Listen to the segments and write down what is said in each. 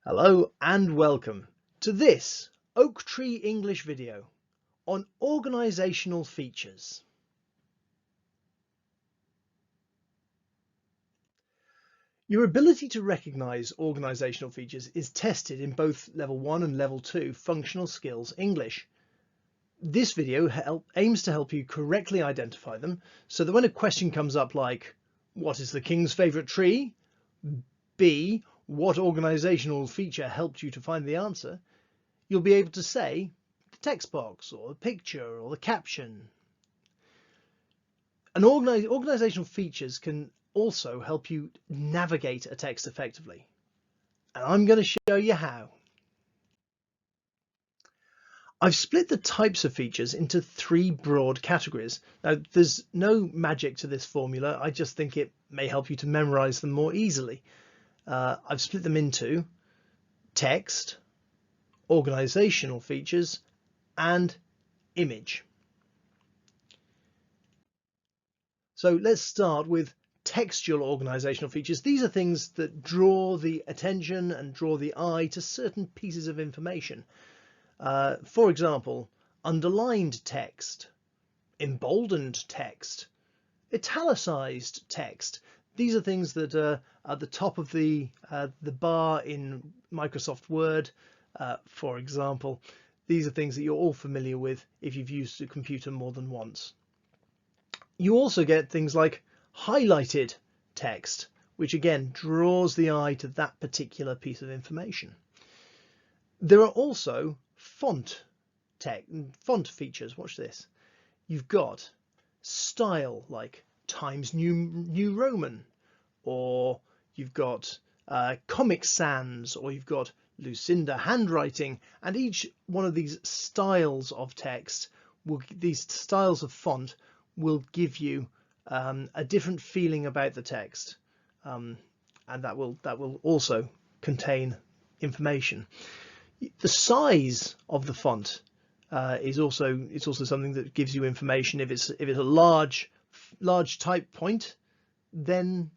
Hello and welcome to this Oak Tree English video on organisational features. Your ability to recognise organisational features is tested in both Level 1 and Level 2 Functional Skills English. This video aims to help you correctly identify them so that when a question comes up like, what is the king's favourite tree? B, what organisational feature helped you to find the answer? You'll be able to say the text box or the picture or the caption. And organisational features can also help you navigate a text effectively. And I'm going to show you how. I've split the types of features into three broad categories. Now, there's no magic to this formula. I just think it may help you to memorise them more easily. I've split them into text, organisational features, and image. So let's start with textual organisational features. These are things that draw the attention and draw the eye to certain pieces of information. For example, underlined text, emboldened text, italicized text. These are things that are at the top of the bar in Microsoft Word, for example. These are things that you're all familiar with if you've used a computer more than once. You also get things like highlighted text, which again draws the eye to that particular piece of information. There are also font features. Watch this. You've got style like Times New Roman, or you've got Comic Sans, or you've got Lucinda handwriting, and each one of these styles of text these styles of font will give you a different feeling about the text, and that will also contain information. The size of the font is also something that gives you information. If it's a large type point, then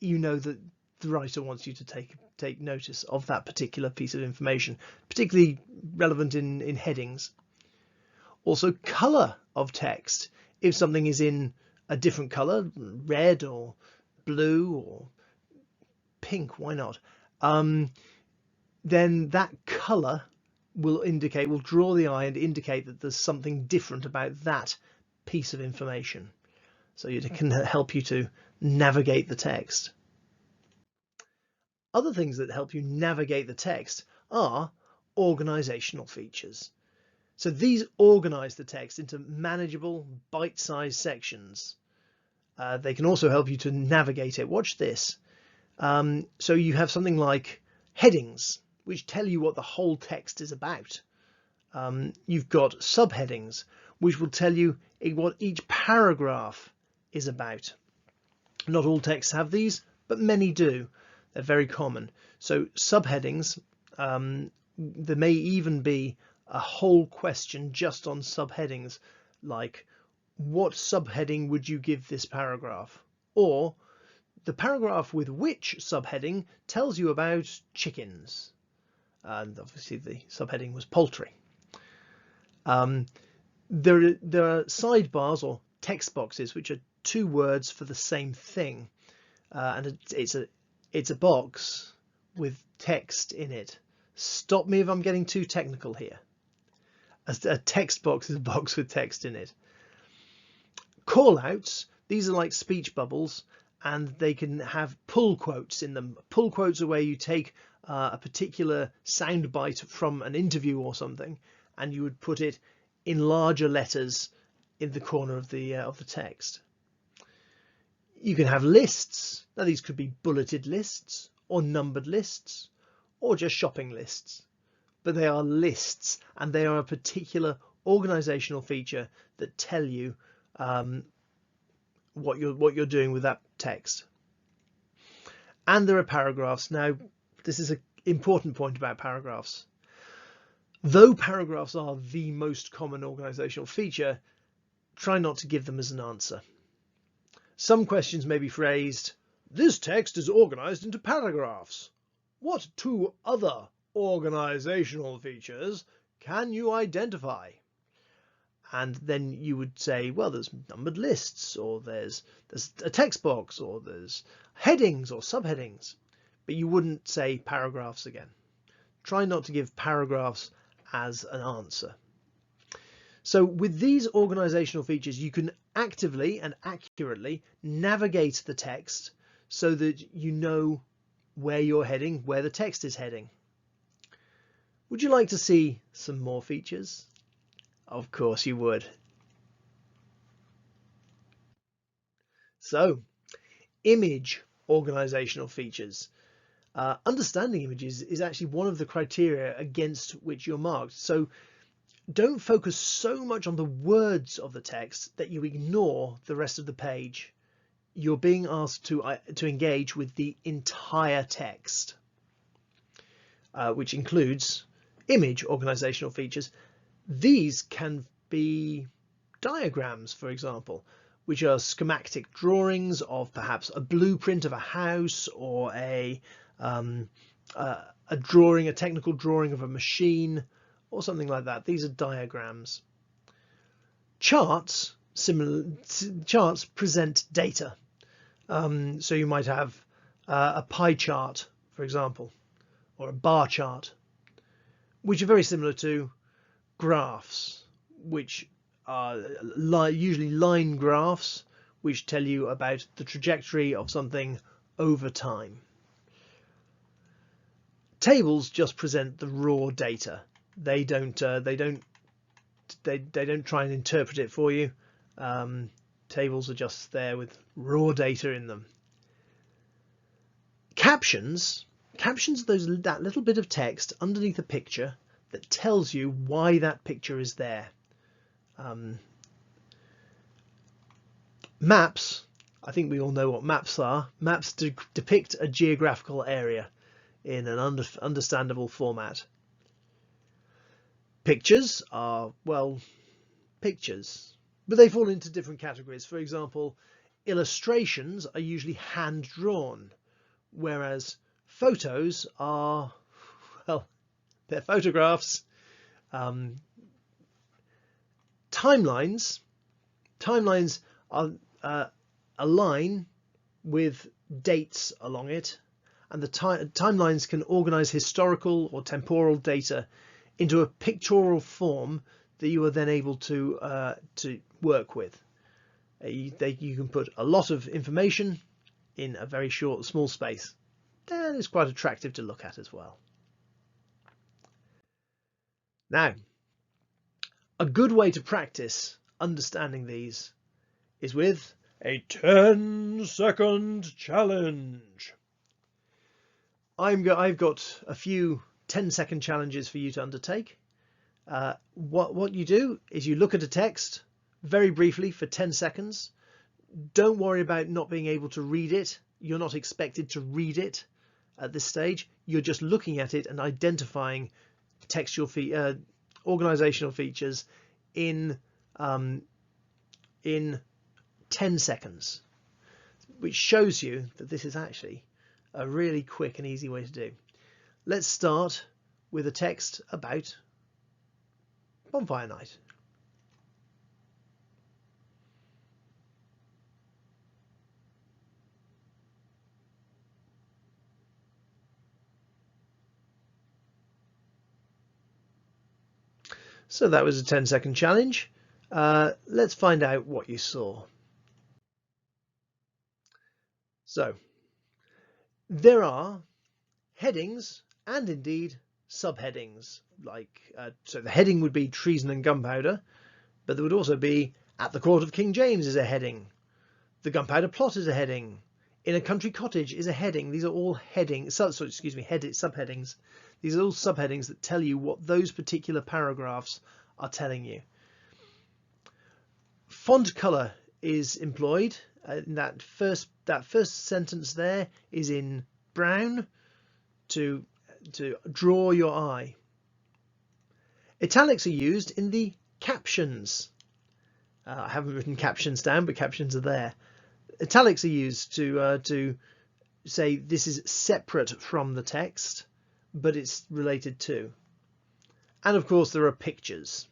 you know that the writer wants you to take notice of that particular piece of information, particularly relevant in headings. Also, color of text. If something is in a different color, red or blue or pink, why not? Then that color will draw the eye and indicate that there's something different about that piece of information. So it can help you to navigate the text. Other things that help you navigate the text are organisational features. So these organise the text into manageable, bite-sized sections. They can also help you to navigate it. Watch this. So you have something like headings, which tell you what the whole text is about. You've got subheadings, which will tell you what each paragraph is about. Not all texts have these, but many do. They're very common. So subheadings, there may even be a whole question just on subheadings, like what subheading would you give this paragraph? Or the paragraph with which subheading tells you about chickens. And obviously the subheading was poultry. There are sidebars or text boxes, which are two words for the same thing, and it's a box with text in it. Stop me if I'm getting too technical here. A text box is a box with text in it. Call-outs, these are like speech bubbles, and they can have pull quotes in them. Pull quotes are where you take a particular sound bite from an interview or something, and you would put it in larger letters in the corner of the text. You can have lists. Now these could be bulleted lists or numbered lists or just shopping lists, but they are lists, and they are a particular organisational feature that tell you what you're doing with that text. And there are paragraphs. Now this is an important point about paragraphs. Though paragraphs are the most common organisational feature, try not to give them as an answer. Some questions may be phrased, this text is organised into paragraphs, What two other organizational features can you identify? And then you would say, well, there's numbered lists, or there's a text box, or there's headings or subheadings, but you wouldn't say paragraphs again. Try not to give paragraphs as an answer. So with these organizational features, you can actively and accurately navigate the text so that you know where you're heading, where the text is heading. Would you like to see some more features? Of course you would. So, image organizational features. Understanding images is actually one of the criteria against which you're marked. So don't focus so much on the words of the text that you ignore the rest of the page. You're being asked to engage with the entire text, which includes image organizational features. These can be diagrams, for example, which are schematic drawings of perhaps a blueprint of a house, or a technical drawing of a machine, or something like that. These are diagrams. Charts present data. So you might have a pie chart, for example, or a bar chart, which are very similar to graphs, which are usually line graphs, which tell you about the trajectory of something over time. Tables just present the raw data. They don't try and interpret it for you. Tables are just there with raw data in them. Captions are that little bit of text underneath a picture that tells you why that picture is there. Maps, I think we all know what maps are. Maps depict a geographical area in an understandable format. Pictures are, well, pictures, but they fall into different categories. For example, illustrations are usually hand-drawn, whereas photos are, well, they're photographs. Timelines are a line with dates along it, and the timelines can organize historical or temporal data into a pictorial form that you are then able to work with. You can put a lot of information in a very small space. That is quite attractive to look at as well. Now, a good way to practice understanding these is with a 10-second challenge. I've got a few 10-second challenges for you to undertake. What you do is you look at a text very briefly for 10 seconds. Don't worry about not being able to read it. You're not expected to read it at this stage. You're just looking at it and identifying textual organizational features in 10 seconds, which shows you that this is actually a really quick and easy way to do. Let's start with a text about Bonfire Night. So that was a 10-second challenge. Let's find out what you saw. So there are headings and indeed subheadings, like so the heading would be treason and gunpowder, but there would also be at the court of King James is a heading, the gunpowder plot is a heading, in a country cottage is a heading. These are all headings, subheadings. These are all subheadings that tell you what those particular paragraphs are telling you. Font color is employed. That first sentence there is in brown to draw your eye. Italics are used in the captions. I haven't written captions down, but captions are there. Italics are used to say this is separate from the text, but it's related to. And of course there are pictures,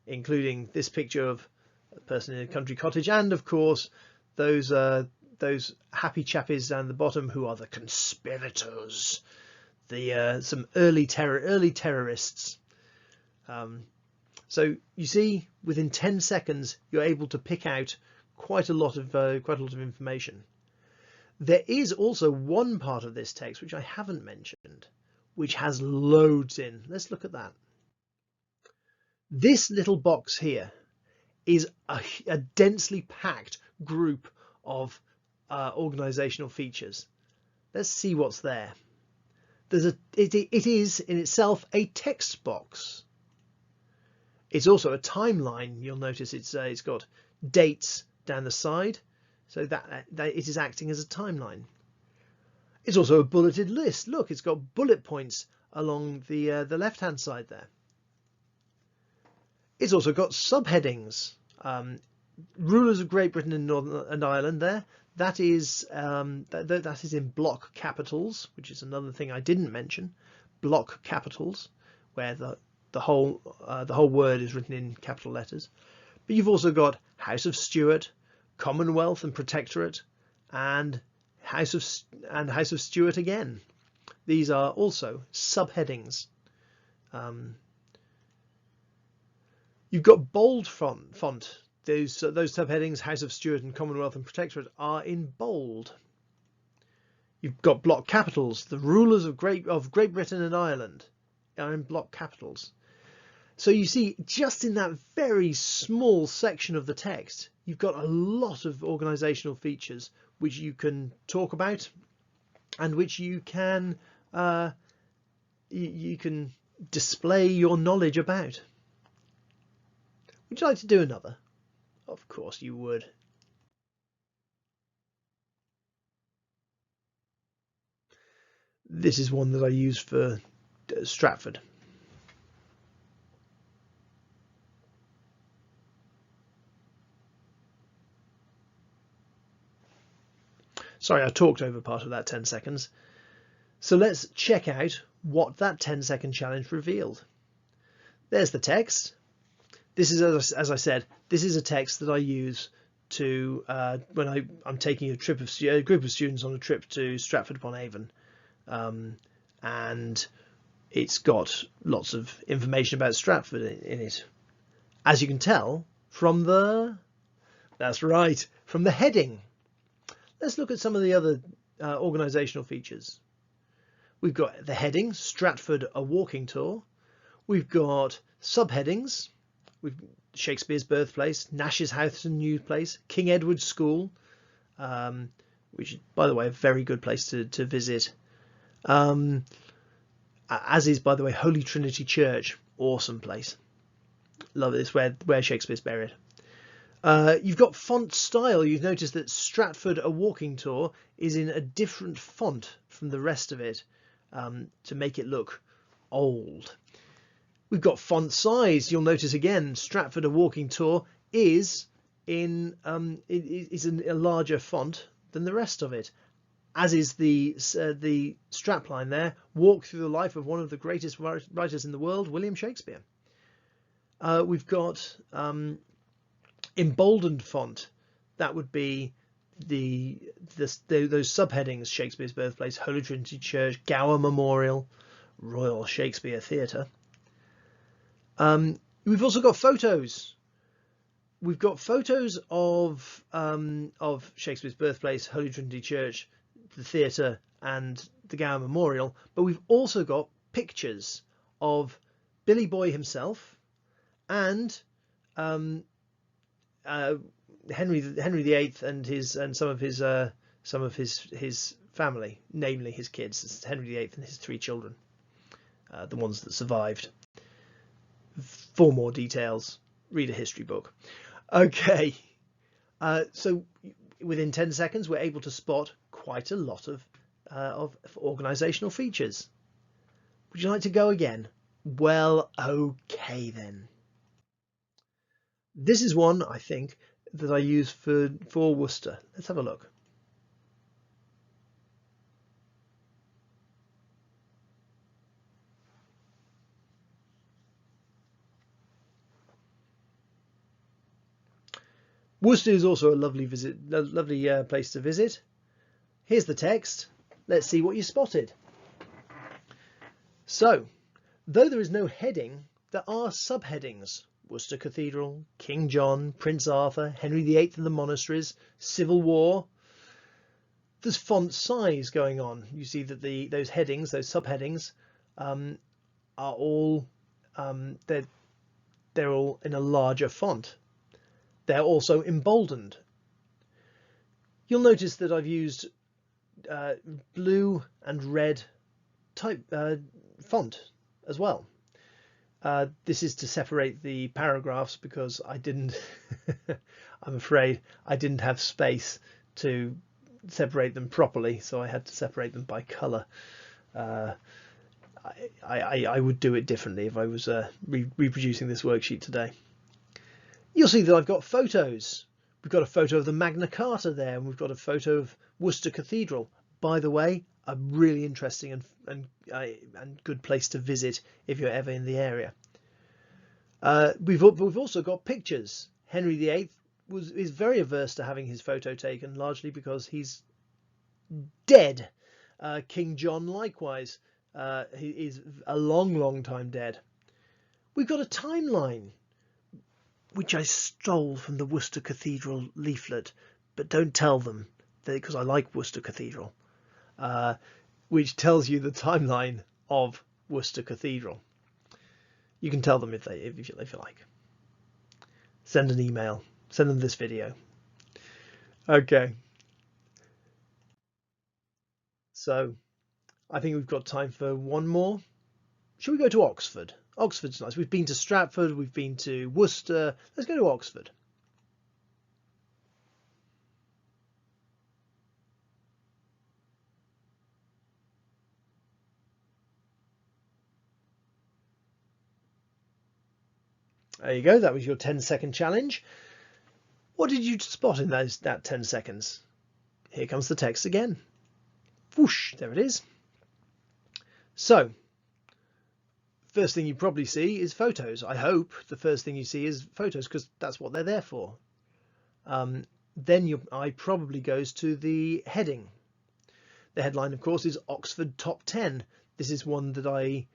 including this picture of a person in a country cottage, and of course those happy chappies down the bottom who are the conspirators, some early terrorists. So you see, within 10 seconds you're able to pick out quite a lot of information. There is also one part of this text which I haven't mentioned, which has loads in. Let's look at that. This little box here is a densely packed group of organisational features. Let's see what's there. It is in itself a text box. It's also a timeline. You'll notice it's got dates down the side, so that it is acting as a timeline. It's also a bulleted list. Look, it's got bullet points along the left-hand side there. It's also got subheadings. Rulers of Great Britain and Northern Ireland there. That is that is in block capitals, which is another thing I didn't mention. Block capitals, where the whole word is written in capital letters. But you've also got House of Stuart, Commonwealth and Protectorate, and House of Stuart again. These are also subheadings. You've got bold font. Those subheadings, House of Stuart and Commonwealth and Protectorate, are in bold. You've got block capitals. The rulers of Great Britain and Ireland are in block capitals. So you see, just in that very small section of the text, you've got a lot of organisational features which you can talk about, and which you can display your knowledge about. Would you like to do another? Of course you would. This is one that I use for Stratford. Sorry, I talked over part of that 10 seconds. So let's check out what that 10-second challenge revealed. There's the text. This is, as I said, this is a text that I use to when I'm taking a group of students on a trip to Stratford upon Avon, and it's got lots of information about Stratford in it, as you can tell from that's right, from the heading. Let's look at some of the other organisational features. We've got the heading, Stratford, a walking tour. We've got subheadings. We've Shakespeare's birthplace, Nash's house and new place, King Edward's School, which is, by the way, a very good place to visit. As is, by the way, Holy Trinity Church, awesome place. Love it. It's where Shakespeare's buried. You've got font style. You've noticed that Stratford, a walking tour, is in a different font from the rest of it, to make it look old. We've got font size. You'll notice again, Stratford, a walking tour is in a larger font than the rest of it, as is the strapline there. Walk through the life of one of the greatest writers in the world, William Shakespeare. We've got emboldened font. That would be those subheadings: Shakespeare's birthplace, Holy Trinity Church, Gower Memorial, Royal Shakespeare Theatre. We've also got photos. We've got photos of Shakespeare's birthplace, Holy Trinity Church, the theatre, and the Gower Memorial. But we've also got pictures of Billy Boy himself and Henry VIII and some of his family, namely his kids. It's Henry VIII and his 3 children, the ones that survived. For more details, read a history book. Okay, so within 10 seconds we're able to spot quite a lot of organisational features. Would you like to go again? Well, okay then. This is one, I think, that I use for Worcester. Let's have a look. Worcester is also a lovely place to visit. Here's the text. Let's see what you spotted. So, though there is no heading, there are subheadings. Worcester Cathedral, King John, Prince Arthur, Henry VIII and the monasteries, Civil War. There's font size going on. You see that those headings, those subheadings, are all they're all in a larger font. They're also emboldened. You'll notice that I've used blue and red type font as well. This is to separate the paragraphs because I didn't, I'm afraid I didn't have space to separate them properly, so I had to separate them by colour. I would do it differently if I was reproducing this worksheet today. You'll see that I've got photos. We've got a photo of the Magna Carta there, and we've got a photo of Worcester Cathedral. By the way, a really interesting and good place to visit if you're ever in the area. We've also got pictures. Henry VIII is very averse to having his photo taken, largely because he's dead. King John likewise, he is a long time dead. We've got a timeline, which I stole from the Worcester Cathedral leaflet, but don't tell them, because I like Worcester Cathedral, which tells you the timeline of Worcester Cathedral. You can tell them if you like. Send an email. Send them this video. Okay. So I think we've got time for one more. Shall we go to Oxford? Oxford's nice. We've been to Stratford, we've been to Worcester. Let's go to Oxford. There you go. That was your 10-second challenge. What did you spot in that 10 seconds? Here comes the text again. Whoosh, there it is. So, first thing you probably see is photos. I hope the first thing you see is photos, because that's what they're there for. Then your eye probably goes to the heading. The headline, of course, is Oxford Top 10. This is one that I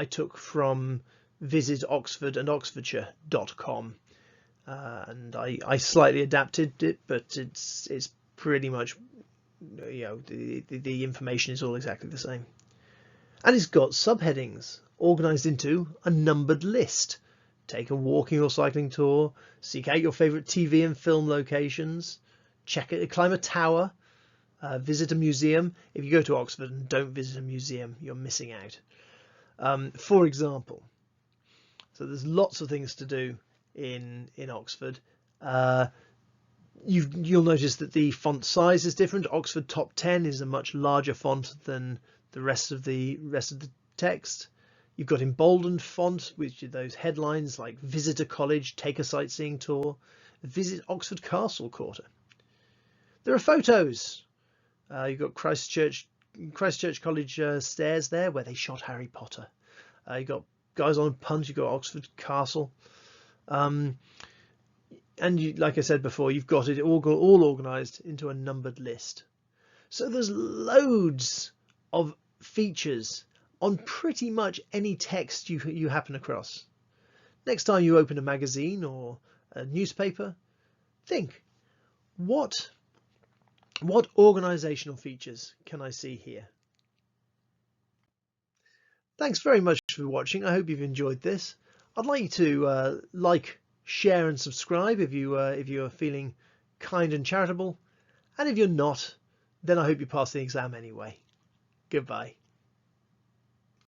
took from visitoxfordandoxfordshire.com, and I slightly adapted it, but it's pretty much, you know, the information is all exactly the same. And it's got subheadings organised into a numbered list. Take a walking or cycling tour, seek out your favourite TV and film locations, climb a tower, visit a museum. If you go to Oxford and don't visit a museum, you're missing out. For example, so there's lots of things to do in Oxford. You'll notice that the font size is different. Oxford Top 10 is a much larger font than the rest of the text. You've got emboldened font, which are those headlines like visit a college, take a sightseeing tour, visit Oxford Castle Quarter. There are photos. You've got Christchurch College stairs there where they shot Harry Potter. You've got guys on a punch. You've got Oxford Castle. And like I said before, you've got it all organised into a numbered list. So there's loads of features on pretty much any text you happen across. Next time you open a magazine or a newspaper, think, what organisational features can I see here? Thanks very much for watching. I hope you've enjoyed this. I'd like you to like, share and subscribe if you are feeling kind and charitable, and if you're not, then I hope you pass the exam anyway. Goodbye.